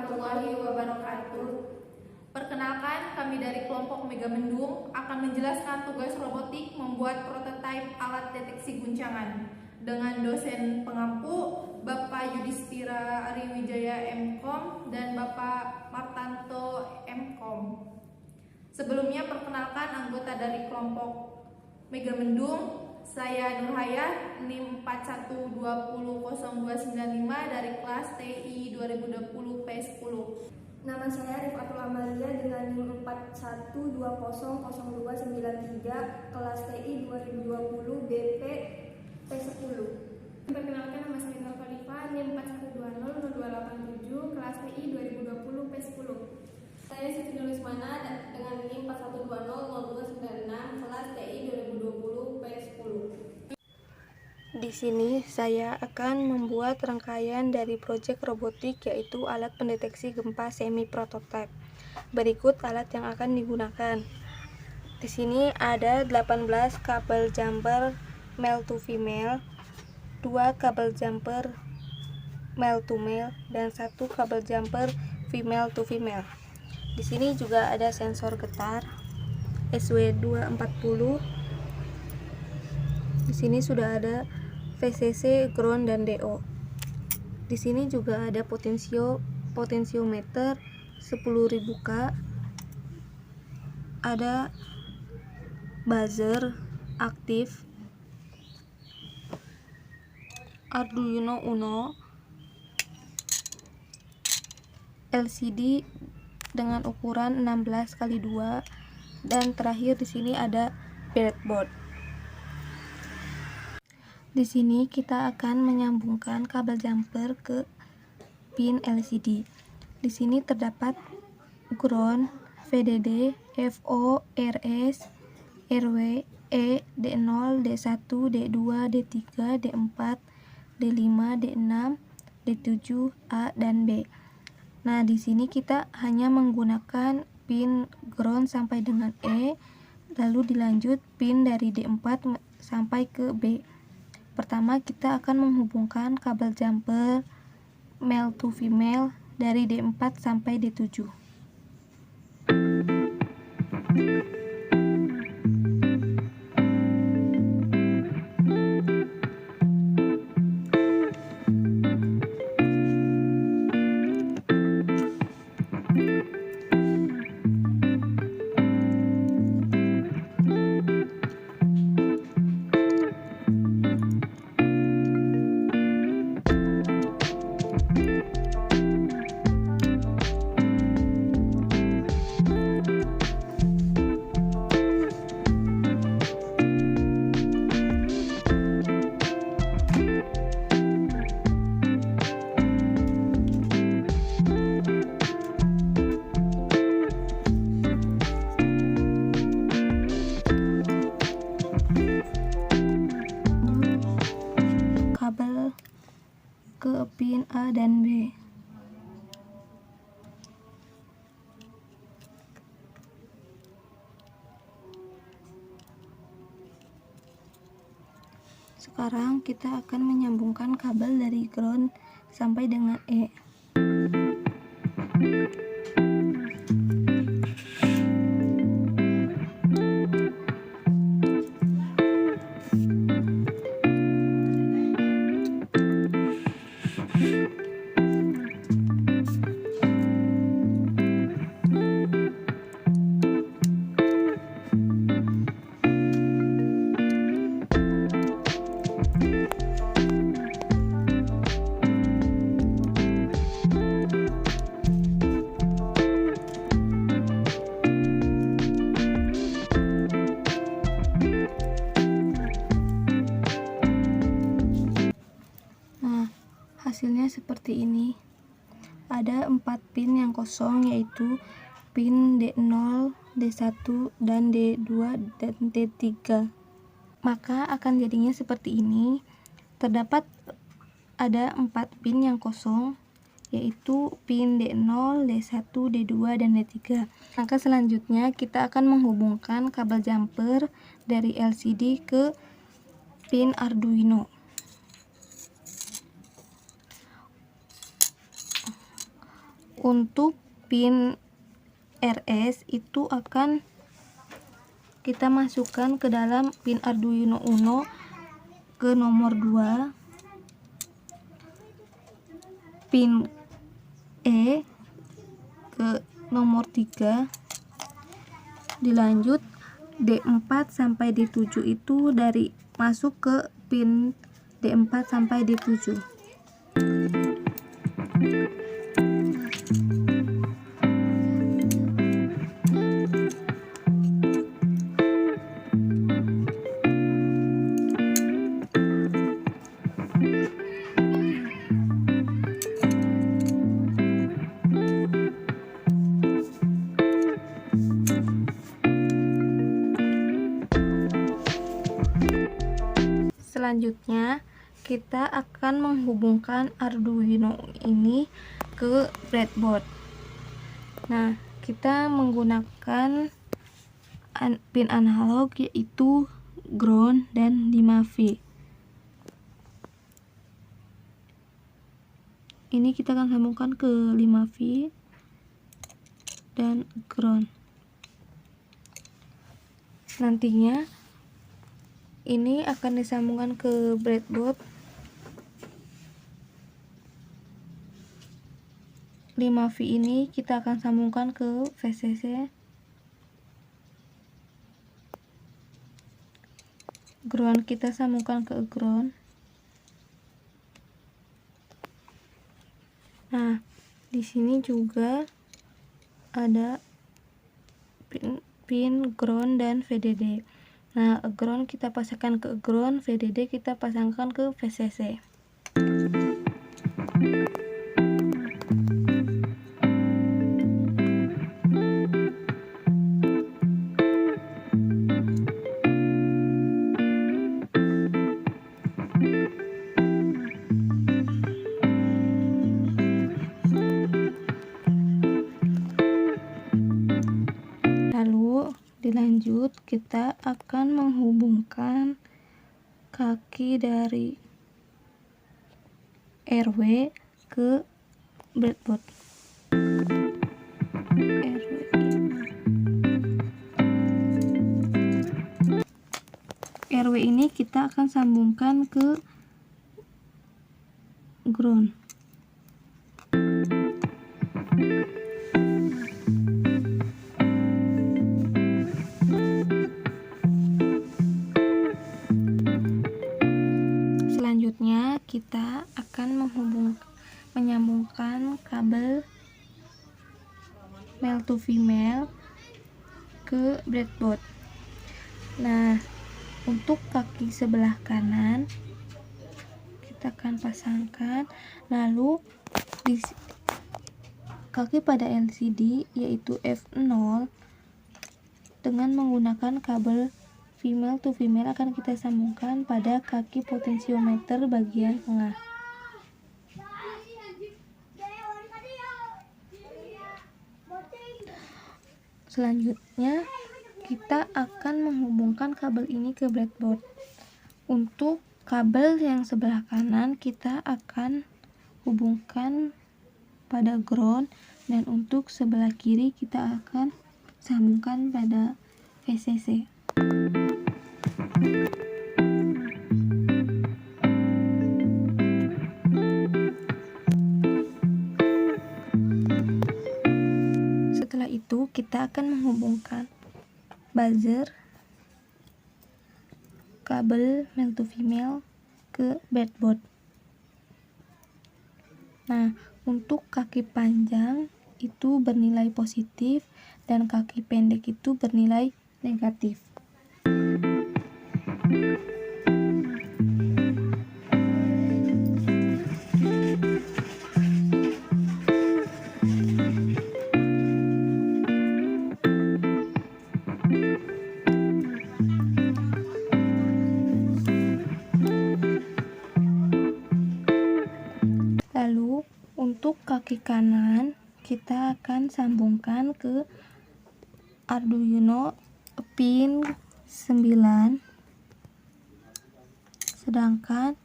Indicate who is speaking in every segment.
Speaker 1: warahmatullahi wabarakatuh. Perkenalkan, kami dari kelompok Megamendung akan menjelaskan tugas robotik membuat prototipe alat deteksi guncangan dengan dosen pengampu Bapak Yudhistira Ariwijaya MKom dan Bapak Martanto MKom. Sebelumnya perkenalkan anggota dari kelompok Megamendung. Saya Nurhaya, NIM 41200295 dari kelas TI 2020 P10.
Speaker 2: Nama saya Rifatul Amalia dengan NIM 41200293 kelas TI 2020 BP P10.
Speaker 3: Perkenalkan, nama saya Nur Khalifah, NIM 41200287 kelas TI 2020 P10.
Speaker 4: Saya Siti Nurismana dengan NIM 41200296 kelas TI 2020 P10.
Speaker 5: Di sini saya akan membuat rangkaian dari proyek robotik, yaitu alat pendeteksi gempa semi prototipe. Berikut alat yang akan digunakan. Di sini ada 18 kabel jumper male to female, 2 kabel jumper male to male, dan 1 kabel jumper female to female. Di sini juga ada sensor getar SW240. Di sini sudah ada VCC, ground, dan DO. Di sini juga ada potensiometer 10.000 K. Ada buzzer aktif, Arduino Uno, LCD dengan ukuran 16x2, dan terakhir di sini ada breadboard. Di sini kita akan menyambungkan kabel jumper ke pin LCD. Di sini terdapat ground, VDD, FO, RS, RW, E, D0, D1, D2, D3, D4, D5, D6, D7, A, dan B. Nah, di sini kita hanya menggunakan pin ground sampai dengan E, lalu dilanjut pin dari D4 sampai ke B. Pertama, kita akan menghubungkan kabel jumper male to female dari D4 sampai D7. Kabel ke pin A dan B. Sekarang kita akan menyambungkan kabel dari ground sampai dengan E. Hasilnya seperti ini. Ada 4 pin yang kosong, yaitu pin D0, D1, dan D2 dan D3. Maka akan jadinya seperti ini. Terdapat ada 4 pin yang kosong, yaitu pin D0, D1, D2, dan D3. Maka selanjutnya kita akan menghubungkan kabel jumper dari LCD ke pin Arduino. untuk pin RS itu akan kita masukkan ke dalam pin Arduino Uno ke nomor 2, pin E ke nomor 3, dilanjut D4 sampai D7 itu dari masuk ke pin D4 sampai D7. Selanjutnya kita akan menghubungkan Arduino ini ke breadboard. Nah, kita menggunakan pin analog yaitu ground dan 5V. Ini kita akan sambungkan ke 5V dan ground. Nantinya ini akan disambungkan ke breadboard. 5V ini kita akan sambungkan ke VCC. Ground kita sambungkan ke ground. Nah, di sini juga ada pin ground dan VDD. Nah, ground kita pasangkan ke ground, VDD kita pasangkan ke VCC. Lalu dilanjut kita akan menghubungkan kaki dari RW ke breadboard. RW ini kita akan sambungkan ke ground. Selanjutnya kita akan menyambungkan kabel male to female ke breadboard. Nah, untuk kaki sebelah kanan kita akan pasangkan, lalu di kaki pada LCD yaitu F0 dengan menggunakan kabel female to female akan kita sambungkan pada kaki potensiometer bagian tengah. Selanjutnya kita akan menghubungkan kabel ini ke breadboard. Untuk kabel yang sebelah kanan kita akan hubungkan pada ground, dan untuk sebelah kiri kita akan sambungkan pada VCC. Setelah itu kita akan menghubungkan buzzer kabel male to female ke breadboard. Nah, untuk kaki panjang itu bernilai positif dan kaki pendek itu bernilai negatif. Lalu untuk kaki kanan kita akan sambungkan ke Arduino pin 9, sedangkan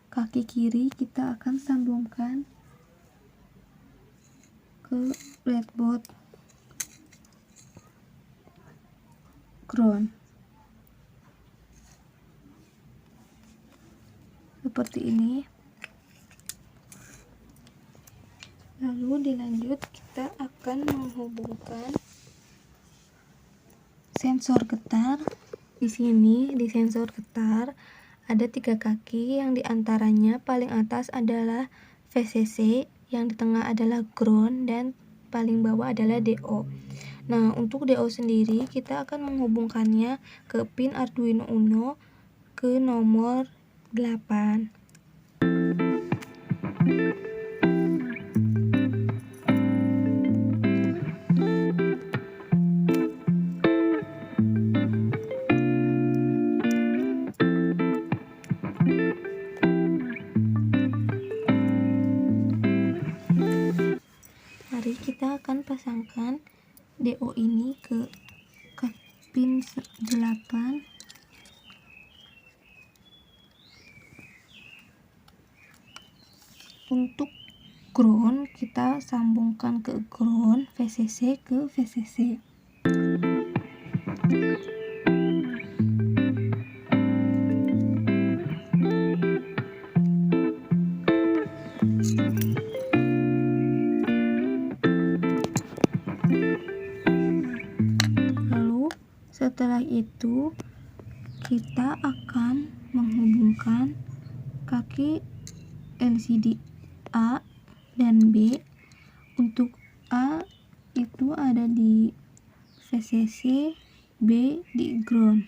Speaker 5: kaki kiri kita akan sambungkan ke breadboard ground seperti ini. Lalu dilanjut kita akan menghubungkan sensor getar. Di sini di sensor getar ada 3 kaki, yang diantaranya paling atas adalah VCC, yang di tengah adalah ground, dan paling bawah adalah DO. Nah, untuk DO sendiri kita akan menghubungkannya ke pin Arduino Uno ke nomor 8. Mari kita akan pasangkan DO ini ke pin 8. Untuk ground kita sambungkan ke ground, VCC ke VCC. Lalu setelah itu kita akan menghubungkan kaki LCD A dan B. Untuk A itu ada di VCC, B di ground.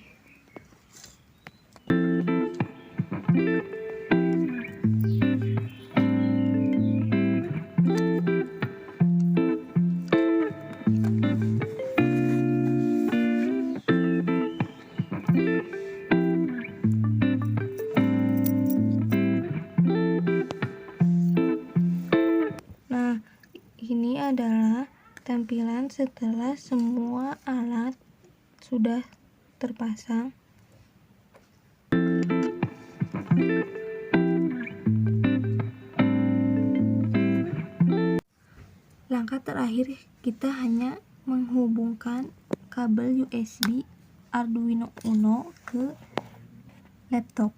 Speaker 5: Nah, ini adalah tampilan setelah semua alat sudah terpasang. Langkah terakhir kita hanya menghubungkan kabel USB Arduino Uno ke laptop.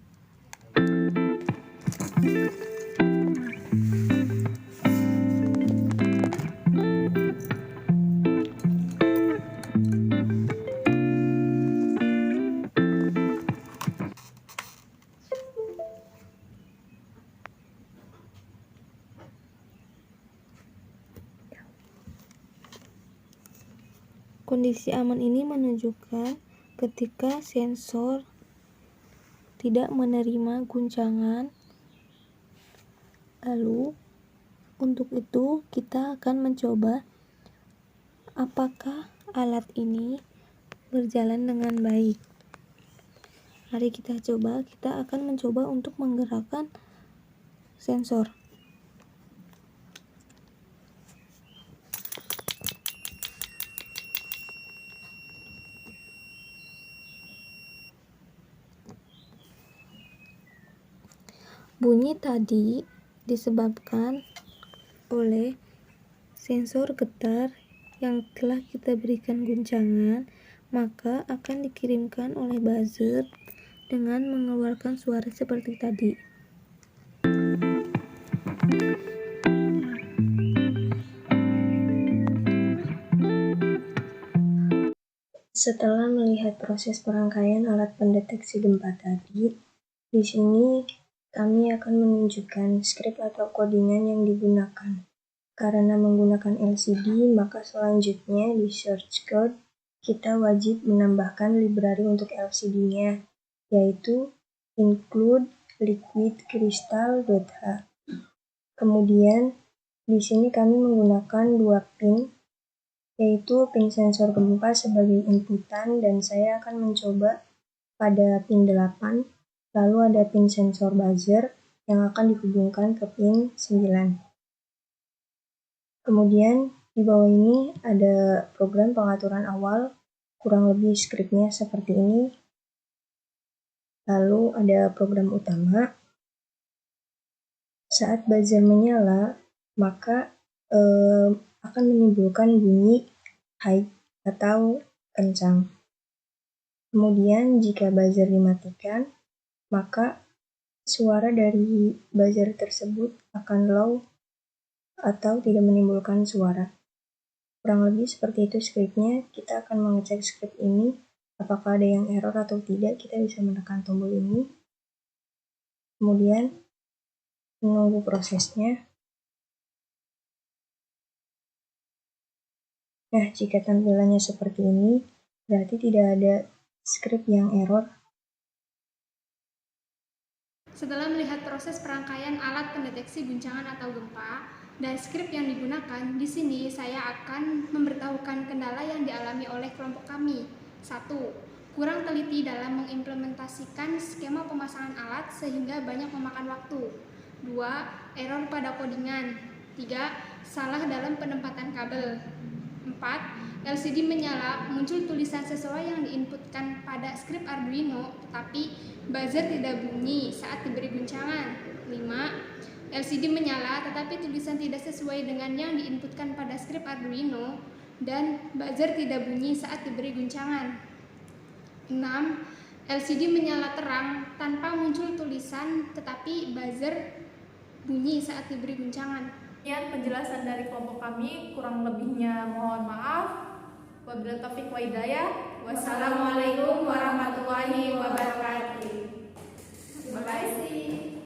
Speaker 5: Kondisi aman ini menunjukkan ketika sensor tidak menerima guncangan. Lalu untuk itu kita akan mencoba apakah alat ini berjalan dengan baik. Mari kita coba. Kita akan mencoba untuk menggerakkan sensor. Bunyi tadi disebabkan oleh sensor getar yang telah kita berikan guncangan, maka akan dikirimkan oleh buzzer dengan mengeluarkan suara seperti tadi.
Speaker 2: Setelah melihat proses perangkaian alat pendeteksi gempa tadi, di sini kami akan menunjukkan skrip atau codingan yang digunakan. Karena menggunakan LCD, maka selanjutnya di source code kita wajib menambahkan library untuk LCD-nya, yaitu include liquidcrystal.h. Kemudian di sini kami menggunakan 2 pin, yaitu pin sensor gempa sebagai inputan, dan saya akan mencoba pada pin 8. Lalu ada pin sensor buzzer yang akan dihubungkan ke pin 9. Kemudian di bawah ini ada program pengaturan awal, kurang lebih skripnya seperti ini. Lalu ada program utama. Saat buzzer menyala, maka akan menimbulkan bunyi high atau kencang. Kemudian jika buzzer dimatikan, maka suara dari buzzer tersebut akan low atau tidak menimbulkan suara. Kurang lebih seperti itu skripnya. Kita akan mengecek skrip ini apakah ada yang error atau tidak. Kita bisa menekan tombol ini, kemudian menunggu prosesnya. Nah, jika tampilannya seperti ini, berarti tidak ada skrip yang error.
Speaker 3: Setelah melihat proses perangkaian alat pendeteksi guncangan atau gempa dan skrip yang digunakan, di sini saya akan memberitahukan kendala yang dialami oleh kelompok kami. 1. Kurang teliti dalam mengimplementasikan skema pemasangan alat sehingga banyak memakan waktu. 2. Error pada kodingan. 3. Salah dalam penempatan kabel. 4. LCD menyala, muncul tulisan sesuai yang diinputkan pada skrip Arduino, tetapi buzzer tidak bunyi saat diberi guncangan. 5. LCD menyala, tetapi tulisan tidak sesuai dengan yang diinputkan pada skrip Arduino, dan buzzer tidak bunyi saat diberi guncangan. 6. LCD menyala terang tanpa muncul tulisan, tetapi buzzer bunyi saat diberi guncangan.
Speaker 1: Sekian penjelasan dari kelompok kami, kurang lebihnya mohon maaf. Wabillahi taufiq wa hidayah.
Speaker 4: Wassalamualaikum warahmatullahi wabarakatuh.
Speaker 1: Terima kasih.